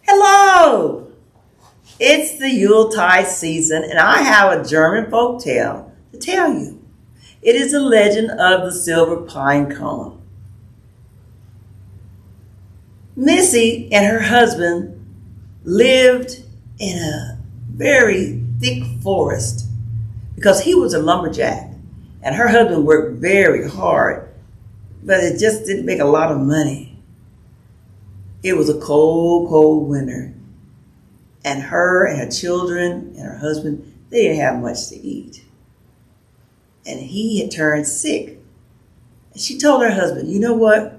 Hello! It's the Yuletide season, and I have a German folk tale to tell you. It is the legend of the silver pine cone. Missy and her husband lived in a very thick forest because he was a lumberjack, and her husband worked very hard, but it just didn't make a lot of money. It was a cold, cold winter, and her and her children and her husband, they didn't have much to eat. And he had turned sick. And she told her husband, you know what?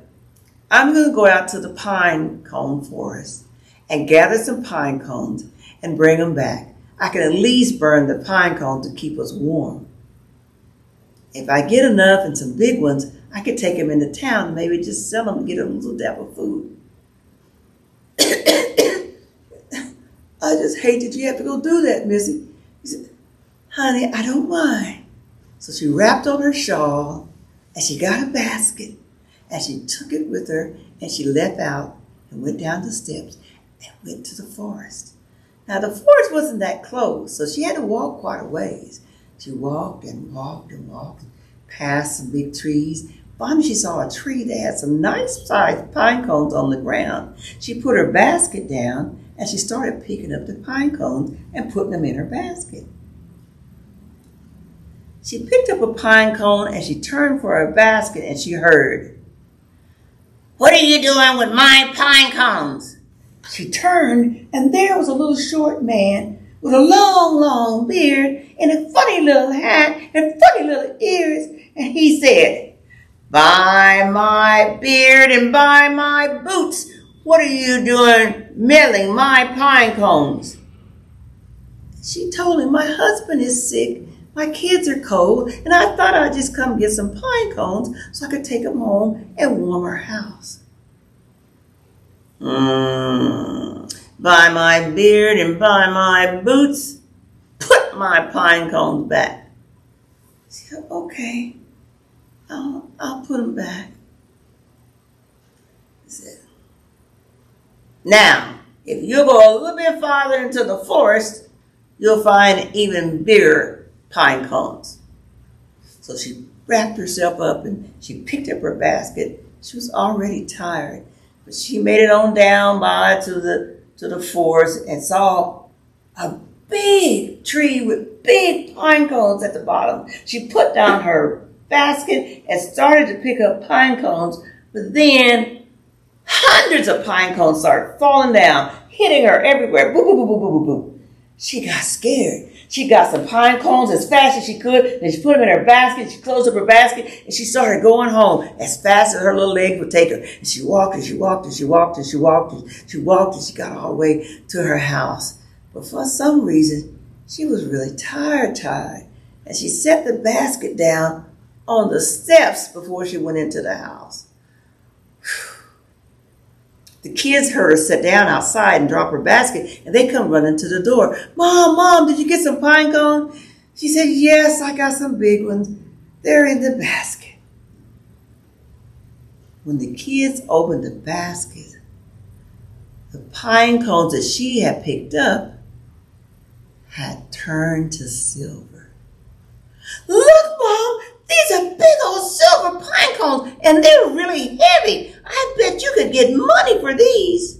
I'm going to go out to the pine cone forest and gather some pine cones and bring them back. I can at least burn the pine cones to keep us warm. If I get enough and some big ones, I could take them into town and maybe just sell them and get a little dab of food. I just hate that you have to go do that, Missy. He said, honey, I don't mind. So she wrapped on her shawl and she got a basket and she took it with her and she left out and went down the steps and went to the forest. Now the forest wasn't that close, so she had to walk quite a ways. She walked and walked and walked past some big trees. Finally, she saw a tree that had some nice-sized pine cones on the ground. She put her basket down, and she started picking up the pine cones and putting them in her basket. She picked up a pine cone, and she turned for her basket, and she heard, "What are you doing with my pine cones?" She turned, and there was a little short man with a long, long beard and a funny little hat and funny little ears, and he said, "Buy my beard and buy my boots. What are you doing milling my pine cones?" She told him, "My husband is sick, my kids are cold, and I thought I'd just come get some pine cones so I could take them home and warm our house." Buy my beard and buy my boots. Put my pine cones back. She said, okay. I'll put them back. Now, if you go a little bit farther into the forest, you'll find even bigger pine cones. So she wrapped herself up and she picked up her basket. She was already tired, but she made it on down by to the forest and saw a big tree with big pine cones at the bottom. She put down her basket and started to pick up pine cones, but then hundreds of pine cones started falling down, hitting her everywhere. Boop, boop, boop, boop, boop, boop. She got scared. She got some pine cones as fast as she could, then she put them in her basket, she closed up her basket, and she started going home as fast as her little legs would take her. And she walked and she walked and she walked and she walked and she walked and she got all the way to her house. But for some reason, she was really tired. And she set the basket down on the steps before she went into the house. The kids heard her sit down outside and drop her basket, and they come running to the door. Mom, did you get some pine cones? She said, yes, I got some big ones. They're in the basket. When the kids opened the basket, the pine cones that she had picked up had turned to silver. Look, Mom, these are big old silver pine cones, and they're really heavy. I bet you could get money for these.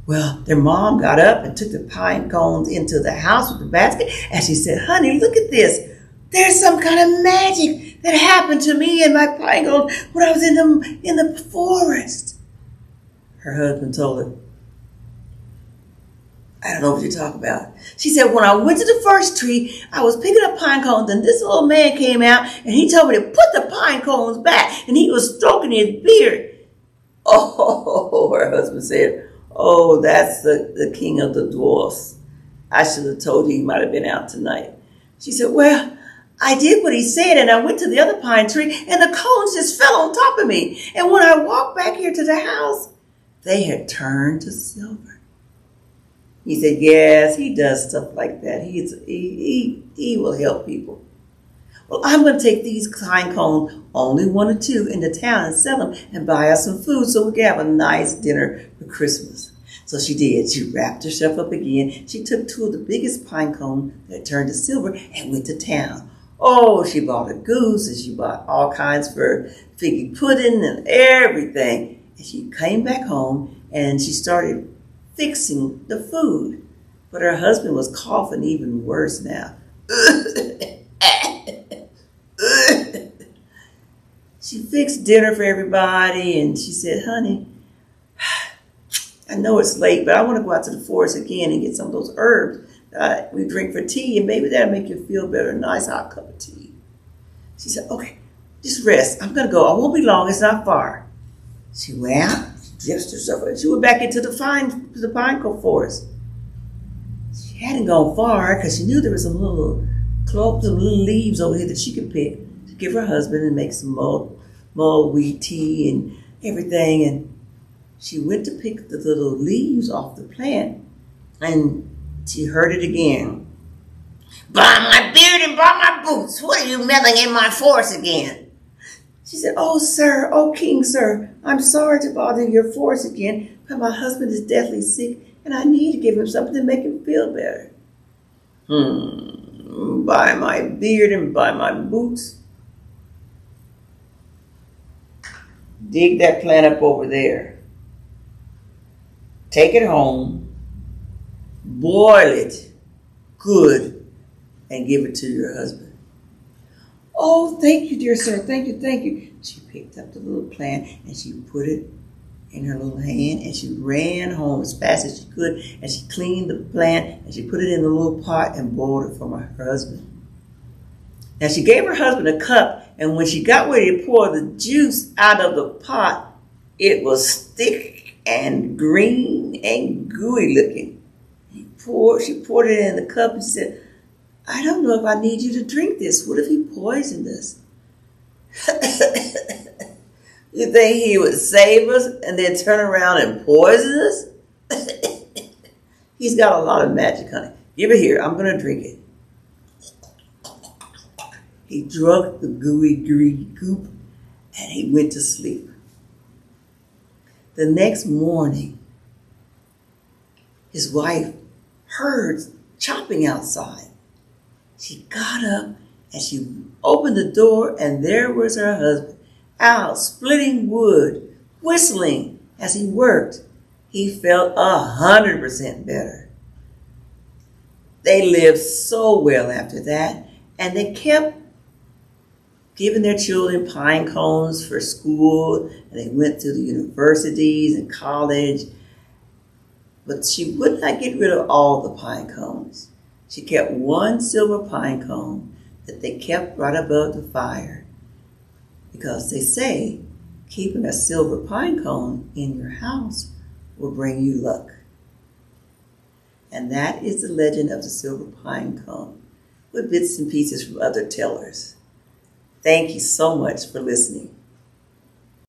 Well, their mom got up and took the pine cones into the house with the basket, and she said, honey, look at this. There's some kind of magic that happened to me and my pine cones when I was in the forest. Her husband told her, I don't know what you're talking about. She said, when I went to the first tree, I was picking up pine cones, and this little man came out, and he told me to put the pine cones back, and he was stroking his beard. Oh, her husband said, oh, that's the king of the dwarfs. I should have told you he might have been out tonight. She said, well, I did what he said, and I went to the other pine tree, and the cones just fell on top of me. And when I walked back here to the house, they had turned to silver. He said, yes, he does stuff like that. He will help people. Well, I'm going to take these pine cones, only 1 or 2, into town and sell them and buy us some food so we can have a nice dinner for Christmas. So she did. She wrapped herself up again. She took 2 of the biggest pine cones that turned to silver and went to town. Oh, she bought a goose and she bought all kinds for figgy pudding and everything. And she came back home and she started fixing the food. But her husband was coughing even worse now. She fixed dinner for everybody and she said, honey, I know it's late, but I want to go out to the forest again and get some of those herbs we drink for tea, and maybe that'll make you feel better. A nice hot cup of tea. She said, okay, just rest. I'm going to go. I won't be long. It's not far. She went out, she dressed herself, and she went back into the pine cone forest. She hadn't gone far because she knew there was some little leaves over here that she could pick to give her husband and make some mulled wheat tea and everything. And she went to pick the little leaves off the plant, and she heard it again. By my beard and by my boots, what are you meddling in my forest again? She said, oh, sir, oh, king, sir, I'm sorry to bother your forest again, but my husband is deathly sick, and I need to give him something to make him feel better. By my beard and by my boots. Dig that plant up over there. Take it home. Boil it good and give it to your husband. Oh, thank you, dear sir. Thank you, thank you. She picked up the little plant and she put it in her little hand and she ran home as fast as she could and she cleaned the plant and she put it in the little pot and boiled it for her husband. Now she gave her husband a cup, and when she got ready to pour the juice out of the pot, it was thick and green and gooey looking. She poured it in the cup and she said, I don't know if I need you to drink this. What if he poisoned us? You think he would save us and then turn around and poison us? He's got a lot of magic, honey. Give it here. I'm going to drink it. He drank the gooey green goop and he went to sleep. The next morning, his wife heard chopping outside. She got up and she opened the door, and there was her husband out splitting wood, whistling as he worked. He felt 100% better. They lived so well after that, and they kept giving their children pine cones for school, and they went to the universities and college. But she would not get rid of all the pine cones. She kept 1 silver pine cone that they kept right above the fire, because they say keeping a silver pine cone in your house will bring you luck. And that is the legend of the silver pine cone, with bits and pieces from other tellers. Thank you so much for listening.